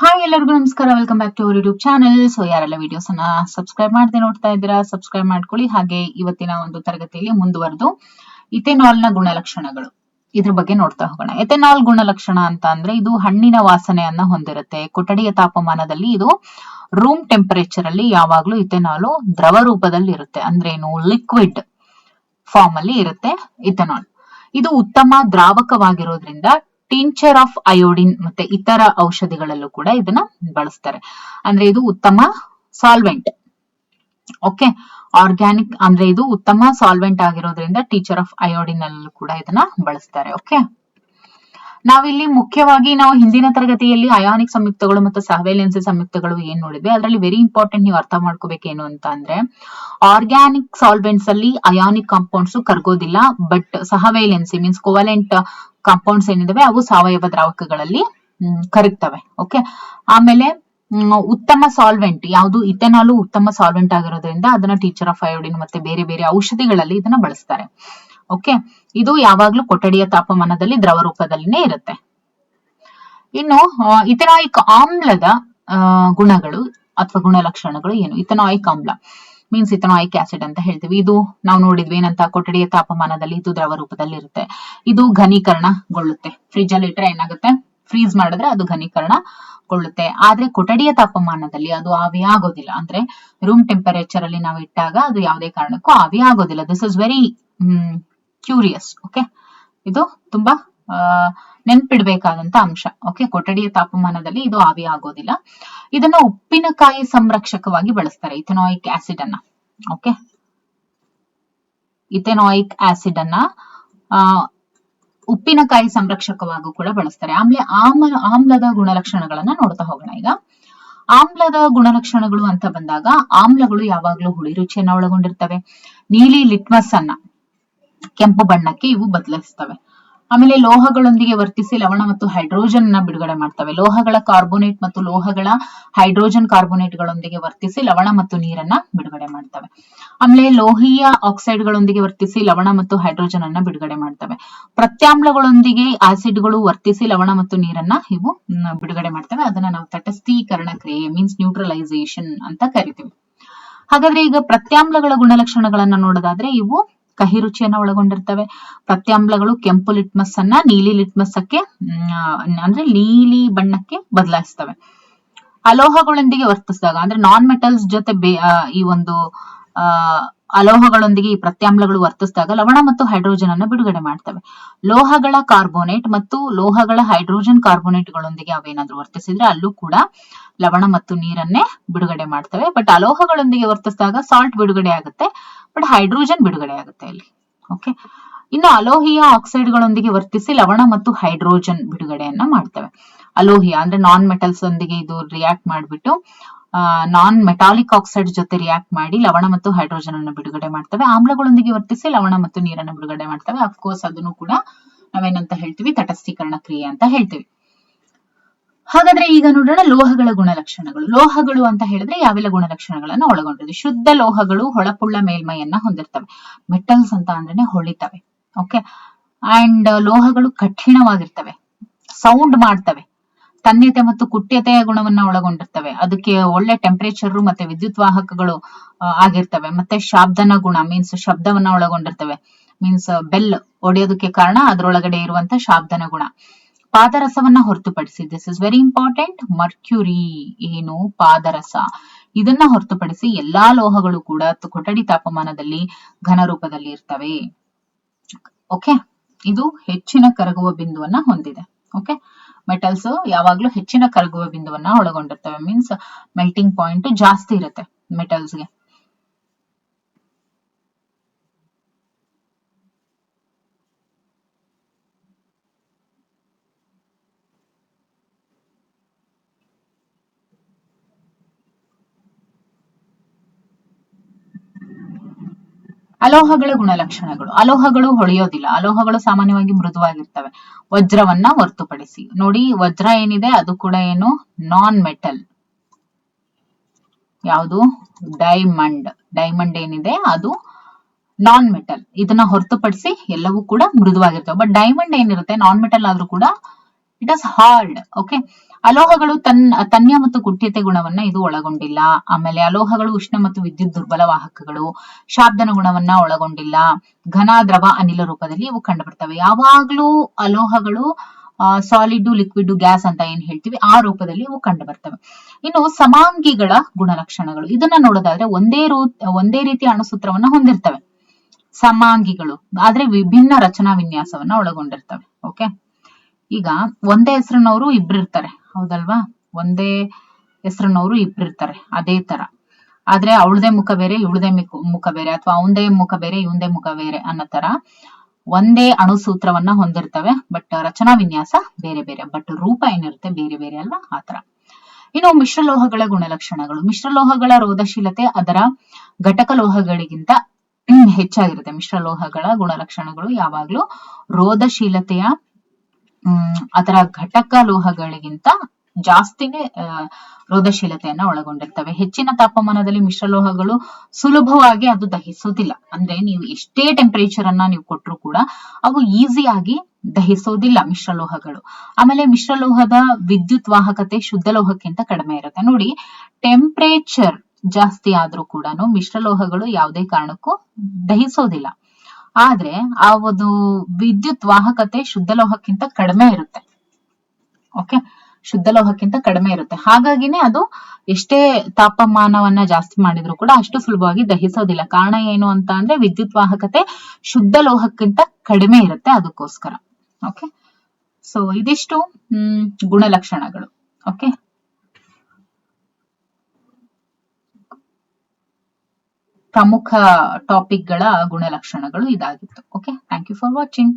Hi ಎಲ್ಲರಿಗೂ ನಮಸ್ಕಾರ, welcome back to our YouTube channel. So ಯಾರೆಲ್ಲ ವಿಡಿಯೋಸ್ ಅನ್ನ ಸಬ್ಸ್ಕ್ರೈಬ್ ಮಾಡದೆ ನೋಡ್ತಾ ಇದ್ದೀರಾ, ಸಬ್ಸ್ಕ್ರೈಬ್ ಮಾಡ್ಕೊಳ್ಳಿ. ಹಾಗೆ ಇವತ್ತಿನ ಒಂದು ತರಗತಿಯಲ್ಲಿ ಮುಂದುವರೆದು ಇಥೆನಾಲ್ ನ ಗುಣಲಕ್ಷಣಗಳು ಇದ್ರ ಬಗ್ಗೆ ನೋಡ್ತಾ ಹೋಗೋಣ. ಎಥೆನಾಲ್ ಗುಣಲಕ್ಷಣ ಅಂತ ಅಂದ್ರೆ ಇದು ಹಣ್ಣಿನ ವಾಸನೆಯನ್ನ ಹೊಂದಿರುತ್ತೆ. ಕೊಠಡಿಯ ತಾಪಮಾನದಲ್ಲಿ ಇದು ರೂಮ್ ಟೆಂಪರೇಚರ್ ಅಲ್ಲಿ ಯಾವಾಗ್ಲೂ ಇಥೆನಾಲ್ ದ್ರವ ರೂಪದಲ್ಲಿ ಇರುತ್ತೆ. ಅಂದ್ರೇನು, ಲಿಕ್ವಿಡ್ ಫಾರ್ಮ್ ಅಲ್ಲಿ ಇರುತ್ತೆ ಇಥೆನಾಲ್. ಇದು ಉತ್ತಮ ದ್ರಾವಕವಾಗಿರೋದ್ರಿಂದ ಟಿಂಚರ್ ಆಫ್ ಅಯೋಡಿನ್ ಮತ್ತೆ ಇತರ ಔಷಧಿಗಳಲ್ಲೂ ಕೂಡ ಇದನ್ನ ಬಳಸ್ತಾರೆ. ಅಂದ್ರೆ ಇದು ಉತ್ತಮ ಸಾಲ್ವೆಂಟ್. ಓಕೆ, ಆರ್ಗ್ಯಾನಿಕ್ ಅಂದ್ರೆ ಇದು ಉತ್ತಮ ಸಾಲ್ವೆಂಟ್ ಆಗಿರೋದ್ರಿಂದ ಟೀಚರ್ ಆಫ್ ಅಯೋಡಿನ್ ಅಲ್ಲೂ ಕೂಡ ಇದನ್ನ ಬಳಸ್ತಾರೆ. ಓಕೆ, ನಾವಿಲ್ಲಿ ಮುಖ್ಯವಾಗಿ ನಾವು ಹಿಂದಿನ ತರಗತಿಯಲ್ಲಿ ಅಯಾನಿಕ್ ಸಂಯುಕ್ತಗಳು ಮತ್ತು ಸಹವೇಲೆನ್ಸಿ ಸಂಯುಕ್ತಗಳು ಏನ್ ನೋಡಿದ್ವಿ, ಅದರಲ್ಲಿ ವೆರಿ ಇಂಪಾರ್ಟೆಂಟ್ ನೀವು ಅರ್ಥ ಮಾಡ್ಕೋಬೇಕೇನು ಅಂತ ಅಂದ್ರೆ, ಆರ್ಗ್ಯಾನಿಕ್ ಸಾಲ್ವೆಂಟ್ಸ್ ಅಲ್ಲಿ ಅಯಾನಿಕ್ ಕಾಂಪೌಂಡ್ಸ್ ಕರ್ಗೋದಿಲ್ಲ, ಬಟ್ ಸಹವೇಲೆನ್ಸಿ ಮೀನ್ಸ್ ಕೋವಲೆಂಟ್ ಕಾಂಪೌಂಡ್ಸ್ ಏನಿದಾವೆ ಅವು ಸಾವಯವ ದ್ರಾವಕಗಳಲ್ಲಿ ಕರಗ್ತವೆ. ಓಕೆ, ಆಮೇಲೆ ಉತ್ತಮ ಸಾಲ್ವೆಂಟ್ ಯಾವುದು, ಇಥೆನಾಲ್ ಉತ್ತಮ ಸಾಲ್ವೆಂಟ್ ಆಗಿರೋದ್ರಿಂದ ಅದನ್ನ ಟೀಚರ್ ಆಫ್ ಅಯೋಡಿನ್ ಮತ್ತೆ ಬೇರೆ ಬೇರೆ ಔಷಧಿಗಳಲ್ಲಿ ಇದನ್ನ ಬಳಸ್ತಾರೆ. ಓಕೆ, ಇದು ಯಾವಾಗ್ಲೂ ಕೊಠಡಿಯ ತಾಪಮಾನದಲ್ಲಿ ದ್ರವ ರೂಪದಲ್ಲಿನೇ ಇರುತ್ತೆ. ಇನ್ನು ಇಥೆನಾಯಿಕ್ ಆಮ್ಲದ ಗುಣಗಳು ಅಥವಾ ಗುಣಲಕ್ಷಣಗಳು ಏನು? ಇಥೆನಾಯಿಕ್ ಆಮ್ಲ ಮೀನ್ಸ್ ಇಥೆನಾಯಿಕ್ ಆಸಿಡ್ ಅಂತ ಹೇಳ್ತೀವಿ. ಇದು ನಾವು ನೋಡಿದ್ವಿ ಏನಂತ, ಕೊಠಡಿಯ ತಾಪಮಾನದಲ್ಲಿ ಇದು ದ್ರವ ರೂಪದಲ್ಲಿ ಇರುತ್ತೆ. ಇದು ಘನೀಕರಣಗೊಳ್ಳುತ್ತೆ. ಫ್ರಿಜ್ ಅಲ್ಲಿ ಇಟ್ರೆ ಏನಾಗುತ್ತೆ, ಫ್ರೀಸ್ ಮಾಡಿದ್ರೆ ಅದು ಘನೀಕರಣಗೊಳ್ಳುತ್ತೆ. ಆದ್ರೆ ಕೊಠಡಿಯ ತಾಪಮಾನದಲ್ಲಿ ಅದು ಆವಿ ಆಗೋದಿಲ್ಲ. ಅಂದ್ರೆ ರೂಮ್ ಟೆಂಪರೇಚರ್ ಅಲ್ಲಿ ನಾವು ಇಟ್ಟಾಗ ಅದು ಯಾವುದೇ ಕಾರಣಕ್ಕೂ ಆವಿ ಆಗೋದಿಲ್ಲ. This is very curious. Okay, ಇದು ತುಂಬಾ ನೆನ್ಪಿಡ್ಬೇಕಾದಂತ ಅಂಶ. ಓಕೆ, ಕೊಠಡಿಯ ತಾಪಮಾನದಲ್ಲಿ ಇದು ಆವಿ ಆಗೋದಿಲ್ಲ. ಇದನ್ನ ಉಪ್ಪಿನಕಾಯಿ ಸಂರಕ್ಷಕವಾಗಿ ಬಳಸ್ತಾರೆ, ಇಥೆನಾಯಿಕ್ ಆಸಿಡ್ ಅನ್ನ. ಓಕೆ, ಇಥೆನಾಯಿಕ್ ಆಸಿಡ್ ಅನ್ನ ಉಪ್ಪಿನಕಾಯಿ ಸಂರಕ್ಷಕವಾಗೂ ಕೂಡ ಬಳಸ್ತಾರೆ. ಆಮೇಲೆ ಆಮ್ಲದ ಗುಣಲಕ್ಷಣಗಳನ್ನ ನೋಡ್ತಾ ಹೋಗೋಣ. ಈಗ ಆಮ್ಲದ ಗುಣಲಕ್ಷಣಗಳು ಅಂತ ಬಂದಾಗ, ಆಮ್ಲಗಳು ಯಾವಾಗ್ಲೂ ಹುಳಿ ರುಚಿಯನ್ನ ಒಳಗೊಂಡಿರ್ತವೆ. ನೀಲಿ ಲಿಟ್ಮಸ್ ಅನ್ನ ಕೆಂಪು ಬಣ್ಣಕ್ಕೆ ಇವು ಬದಲಿಸ್ತವೆ. ಆಮೇಲೆ ಲೋಹಗಳೊಂದಿಗೆ ವರ್ತಿಸಿ ಲವಣ ಮತ್ತು ಹೈಡ್ರೋಜನ್ ನ ಬಿಡುಗಡೆ ಮಾಡ್ತವೆ. ಲೋಹಗಳ ಕಾರ್ಬೋನೇಟ್ ಮತ್ತು ಲೋಹಗಳ ಹೈಡ್ರೋಜನ್ ಕಾರ್ಬೋನೇಟ್ ಗಳೊಂದಿಗೆ ವರ್ತಿಸಿ ಲವಣ ಮತ್ತು ನೀರನ್ನ ಬಿಡುಗಡೆ ಮಾಡ್ತವೆ. ಆಮೇಲೆ ಲೋಹೀಯ ಆಕ್ಸೈಡ್ ಗಳೊಂದಿಗೆ ವರ್ತಿಸಿ ಲವಣ ಮತ್ತು ಹೈಡ್ರೋಜನ್ ಅನ್ನ ಬಿಡುಗಡೆ ಮಾಡ್ತವೆ. ಪ್ರತ್ಯಾಮ್ಲಗಳೊಂದಿಗೆ ಆಸಿಡ್ಗಳು ವರ್ತಿಸಿ ಲವಣ ಮತ್ತು ನೀರನ್ನ ಇವು ಬಿಡುಗಡೆ ಮಾಡ್ತವೆ. ಅದನ್ನ ನಾವು ತಟಸ್ಥೀಕರಣ ಕ್ರಿಯೆ ಮೀನ್ಸ್ ನ್ಯೂಟ್ರಲೈಸೇಷನ್ ಅಂತ ಕರಿತೀವಿ. ಹಾಗಾದ್ರೆ ಈಗ ಪ್ರತ್ಯಾಮ್ಲಗಳ ಗುಣಲಕ್ಷಣಗಳನ್ನ ನೋಡೋದಾದ್ರೆ, ಇವು ಕಹಿ ರುಚಿಯನ್ನ ಒಳಗೊಂಡಿರ್ತವೆ. ಪ್ರತ್ಯಾಮ್ಲಗಳು ಕೆಂಪು ಲಿಟ್ಮಸ್ ಅನ್ನ ನೀಲಿ ಲಿಟ್ಮಸ್ ಅಂದ್ರೆ ನೀಲಿ ಬಣ್ಣಕ್ಕೆ ಬದಲಾಯಿಸ್ತವೆ. ಅಲೋಹಗಳೊಂದಿಗೆ ವರ್ತಿಸಿದಾಗ ಅಂದ್ರೆ ನಾನ್ ಮೆಟಲ್ಸ್ ಜೊತೆ ಈ ಒಂದು ಅಲೋಹಗಳೊಂದಿಗೆ ಈ ಪ್ರತ್ಯಾಮ್ಲಗಳು ವರ್ತಿಸಿದಾಗ ಲವಣ ಮತ್ತು ಹೈಡ್ರೋಜನ್ ಅನ್ನು ಬಿಡುಗಡೆ ಮಾಡ್ತವೆ. ಲೋಹಗಳ ಕಾರ್ಬೋನೇಟ್ ಮತ್ತು ಲೋಹಗಳ ಹೈಡ್ರೋಜನ್ ಕಾರ್ಬೋನೇಟ್ ಗಳೊಂದಿಗೆ ಅವೇನಾದ್ರೂ ವರ್ತಿಸಿದ್ರೆ ಅಲ್ಲೂ ಕೂಡ ಲವಣ ಮತ್ತು ನೀರನ್ನೇ ಬಿಡುಗಡೆ ಮಾಡ್ತವೆ. ಬಟ್ ಅಲೋಹಗಳೊಂದಿಗೆ ವರ್ತಿಸಿದಾಗ ಸಾಲ್ಟ್ ಬಿಡುಗಡೆ ಆಗುತ್ತೆ, ಬಟ್ ಹೈಡ್ರೋಜನ್ ಬಿಡುಗಡೆ ಆಗುತ್ತೆ ಅಲ್ಲಿ. ಓಕೆ, ಇನ್ನು ಅಲೋಹೀಯ ಆಕ್ಸೈಡ್ ಗಳೊಂದಿಗೆ ವರ್ತಿಸಿ ಲವಣ ಮತ್ತು ಹೈಡ್ರೋಜನ್ ಬಿಡುಗಡೆಯನ್ನ ಮಾಡ್ತವೆ. ಅಲೋಹೀಯ ಅಂದ್ರೆ ನಾನ್ ಮೆಟಲ್ಸ್ ಒಂದಿಗೆ ಇದು ರಿಯಾಕ್ಟ್ ಮಾಡಿಬಿಟ್ಟು ನಾನ್ ಮೆಟಾಲಿಕ್ ಆಕ್ಸೈಡ್ ಜೊತೆ ರಿಯಾಕ್ಟ್ ಮಾಡಿ ಲವಣ ಮತ್ತು ಹೈಡ್ರೋಜನ್ ಅನ್ನು ಬಿಡುಗಡೆ ಮಾಡ್ತವೆ. ಆಮ್ಲಗಳೊಂದಿಗೆ ವರ್ತಿಸಿ ಲವಣ ಮತ್ತು ನೀರನ್ನು ಬಿಡುಗಡೆ ಮಾಡ್ತವೆ. ಅಫ್ಕೋರ್ಸ್ ಅದನ್ನು ಕೂಡ ನಾವೇನಂತ ಹೇಳ್ತೀವಿ, ತಟಸ್ಥೀಕರಣ ಕ್ರಿಯೆ ಅಂತ ಹೇಳ್ತೀವಿ. ಹಾಗಾದ್ರೆ ಈಗ ನೋಡೋಣ ಲೋಹಗಳ ಗುಣಲಕ್ಷಣಗಳು. ಲೋಹಗಳು ಅಂತ ಹೇಳಿದ್ರೆ ಯಾವೆಲ್ಲ ಗುಣಲಕ್ಷಣಗಳನ್ನ ಒಳಗೊಂಡಿದೆ? ಶುದ್ಧ ಲೋಹಗಳು ಹೊಳಪುಳ್ಳ ಮೇಲ್ಮೈಯನ್ನ ಹೊಂದಿರ್ತವೆ. ಮೆಟಲ್ಸ್ ಅಂತ ಅಂದ್ರೆ ಹೊಳಿತವೆ. ಓಕೆ, ಅಂಡ್ ಲೋಹಗಳು ಕಠಿಣವಾಗಿರ್ತವೆ, ಸೌಂಡ್ ಮಾಡ್ತವೆ, ತನ್ಯತೆ ಮತ್ತು ಕುಟ್ಯತೆಯ ಗುಣವನ್ನ ಒಳಗೊಂಡಿರ್ತವೆ. ಅದಕ್ಕೆ ಒಳ್ಳೆ ಟೆಂಪರೇಚರ್ ಮತ್ತೆ ವಿದ್ಯುತ್ ವಾಹಕಗಳು ಆಗಿರ್ತವೆ. ಮತ್ತೆ ಶಾಬ್ದನ ಗುಣ ಮೀನ್ಸ್ ಶಬ್ದವನ್ನ ಒಳಗೊಂಡಿರ್ತವೆ. ಮೀನ್ಸ್ ಬೆಲ್ ಒಡೆಯೋದಕ್ಕೆ ಕಾರಣ ಅದರೊಳಗಡೆ ಇರುವಂತ ಶಾಬ್ದನ ಗುಣ. ಪಾದರಸವನ್ನ ಹೊರತುಪಡಿಸಿ, this is very important, mercury ಏನು ಪಾದರಸ, ಇದನ್ನ ಹೊರತುಪಡಿಸಿ ಎಲ್ಲಾ ಲೋಹಗಳು ಕೂಡ ಕೊಠಡಿ ತಾಪಮಾನದಲ್ಲಿ ಘನ ರೂಪದಲ್ಲಿ ಇರ್ತವೆ. ಓಕೆ, ಇದು ಹೆಚ್ಚಿನ ಕರಗುವ ಬಿಂದುವನ್ನ ಹೊಂದಿದೆ. ಓಕೆ, ಮೆಟಲ್ಸ್ ಯಾವಾಗ್ಲೂ ಹೆಚ್ಚಿನ ಕರಗುವ ಬಿಂದುವನ್ನ ಒಳಗೊಂಡಿರ್ತವೆ. ಮೀನ್ಸ್ ಮೆಲ್ಟಿಂಗ್ ಪಾಯಿಂಟ್ ಜಾಸ್ತಿ ಇರುತ್ತೆ ಮೆಟಲ್ಸ್ಗೆ. ಅಲೋಹಗಳ ಗುಣಲಕ್ಷಣಗಳು. ಅಲೋಹಗಳು ಹೊಳೆಯೋದಿಲ್ಲ. ಅಲೋಹಗಳು ಸಾಮಾನ್ಯವಾಗಿ ಮೃದುವಾಗಿರ್ತವೆ, ವಜ್ರವನ್ನ ಹೊರತುಪಡಿಸಿ. ನೋಡಿ, ವಜ್ರ ಏನಿದೆ ಅದು ಕೂಡ ಏನು ನಾನ್ ಮೆಟಲ್. ಯಾವುದು? ಡೈಮಂಡ್. ಡೈಮಂಡ್ ಏನಿದೆ ಅದು ನಾನ್ ಮೆಟಲ್. ಇದನ್ನ ಹೊರತುಪಡಿಸಿ ಎಲ್ಲವೂ ಕೂಡ ಮೃದುವಾಗಿರ್ತವೆ. ಬಟ್ ಡೈಮಂಡ್ ಏನಿರುತ್ತೆ ನಾನ್ ಮೆಟಲ್ ಆದ್ರೂ ಕೂಡ ಇಟ್ ಇಸ್ ಹಾರ್ಡ್. ಓಕೆ, ಅಲೋಹಗಳು ತನ್ಯ ಮತ್ತು ಕುಟ್ಯತೆ ಗುಣವನ್ನ ಇದು ಒಳಗೊಂಡಿಲ್ಲ. ಆಮೇಲೆ ಅಲೋಹಗಳು ಉಷ್ಣ ಮತ್ತು ವಿದ್ಯುತ್ ದುರ್ಬಲ ವಾಹಕಗಳು, ಶಾಬ್ದನ ಗುಣವನ್ನ ಒಳಗೊಂಡಿಲ್ಲ. ಘನ, ದ್ರವ, ಅನಿಲ ರೂಪದಲ್ಲಿ ಇವು ಕಂಡು ಬರ್ತವೆ. ಯಾವಾಗ್ಲೂ ಅಲೋಹಗಳು ಸಾಲಿಡ್, ಲಿಕ್ವಿಡ್, ಗ್ಯಾಸ್ ಅಂತ ಏನ್ ಹೇಳ್ತೀವಿ ಆ ರೂಪದಲ್ಲಿ ಇವು ಕಂಡು ಬರ್ತವೆ. ಇನ್ನು ಸಮಾಂಗಿಗಳ ಗುಣಲಕ್ಷಣಗಳು, ಇದನ್ನ ನೋಡೋದಾದ್ರೆ ಒಂದೇ ರೀತಿಯ ಅಣುಸೂತ್ರವನ್ನ ಹೊಂದಿರ್ತವೆ ಸಮಾಂಗಿಗಳು, ಆದ್ರೆ ವಿಭಿನ್ನ ರಚನಾ ವಿನ್ಯಾಸವನ್ನ ಒಳಗೊಂಡಿರ್ತವೆ. ಓಕೆ, ಈಗ ಒಂದೇ ಹೆಸರಿನವರು ಇಬ್ರು ಇರ್ತಾರೆ, ಹೌದಲ್ವಾ? ಒಂದೇ ಹೆಸರಿನವರು ಇಬ್ರು ಇರ್ತಾರೆ ಅದೇ ತರ, ಆದ್ರೆ ಅವಳದೇ ಮುಖ ಬೇರೆ ಇವಳದೇ ಮುಖ ಬೇರೆ, ಅಥವಾ ಅವಂದೇ ಮುಖ ಬೇರೆ ಇವಂದೇ ಮುಖ ಬೇರೆ ಅನ್ನೋ ತರ ಒಂದೇ ಅಣುಸೂತ್ರವನ್ನ ಹೊಂದಿರ್ತವೆ, ಬಟ್ ರಚನಾ ವಿನ್ಯಾಸ ಬೇರೆ ಬೇರೆ, ಬಟ್ ರೂಪ ಏನಿರುತ್ತೆ ಬೇರೆ ಬೇರೆ ಅಲ್ವಾ, ಆತರ. ಇನ್ನು ಮಿಶ್ರಲೋಹಗಳ ಗುಣಲಕ್ಷಣಗಳು. ಮಿಶ್ರಲೋಹಗಳ ರೋಧಶೀಲತೆ ಅದರ ಘಟಕ ಲೋಹಗಳಿಗಿಂತ ಹೆಚ್ಚಾಗಿರುತ್ತೆ. ಮಿಶ್ರಲೋಹಗಳ ಗುಣಲಕ್ಷಣಗಳು ಯಾವಾಗ್ಲೂ ರೋಧಶೀಲತೆಯ ಅದರ ಘಟಕ ಲೋಹಗಳಿಗಿಂತ ಜಾಸ್ತಿನೇ ರೋಧಶೀಲತೆಯನ್ನ ಒಳಗೊಂಡಿರ್ತವೆ. ಹೆಚ್ಚಿನ ತಾಪಮಾನದಲ್ಲಿ ಮಿಶ್ರಲೋಹಗಳು ಸುಲಭವಾಗಿ ಅದು ದಹಿಸೋದಿಲ್ಲ. ಅಂದ್ರೆ ನೀವು ಎಷ್ಟೇ ಟೆಂಪರೇಚರ್ ಅನ್ನ ನೀವು ಕೊಟ್ಟರು ಕೂಡ ಅವು ಈಸಿಯಾಗಿ ದಹಿಸೋದಿಲ್ಲ ಮಿಶ್ರಲೋಹಗಳು. ಆಮೇಲೆ ಮಿಶ್ರಲೋಹದ ವಿದ್ಯುತ್ ವಾಹಕತೆ ಶುದ್ಧ ಲೋಹಕ್ಕಿಂತ ಕಡಿಮೆ ಇರುತ್ತೆ. ನೋಡಿ, ಟೆಂಪರೇಚರ್ ಜಾಸ್ತಿ ಆದ್ರೂ ಕೂಡ ಮಿಶ್ರಲೋಹಗಳು ಯಾವುದೇ ಕಾರಣಕ್ಕೂ ದಹಿಸೋದಿಲ್ಲ, ಆದ್ರೆ ಆ ಒಂದು ವಿದ್ಯುತ್ ವಾಹಕತೆ ಶುದ್ಧ ಲೋಹಕ್ಕಿಂತ ಕಡಿಮೆ ಇರುತ್ತೆ. ಓಕೆ, ಶುದ್ಧ ಲೋಹಕ್ಕಿಂತ ಕಡಿಮೆ ಇರುತ್ತೆ. ಹಾಗಾಗಿನೇ ಅದು ಎಷ್ಟೇ ತಾಪಮಾನವನ್ನ ಜಾಸ್ತಿ ಮಾಡಿದ್ರು ಕೂಡ ಅಷ್ಟು ಸುಲಭವಾಗಿ ದಹಿಸೋದಿಲ್ಲ. ಕಾರಣ ಏನು ಅಂತ ಅಂದ್ರೆ ವಿದ್ಯುತ್ ವಾಹಕತೆ ಶುದ್ಧ ಲೋಹಕ್ಕಿಂತ ಕಡಿಮೆ ಇರುತ್ತೆ, ಅದಕ್ಕೋಸ್ಕರ. ಓಕೆ, ಸೊ ಇದಿಷ್ಟು ಗುಣಲಕ್ಷಣಗಳು. ಓಕೆ, ಪ್ರಮುಖ ಟಾಪಿಕ್ಗಳ ಗುಣಲಕ್ಷಣಗಳು ಇದಾಗಿತ್ತು. Okay, thank you for watching.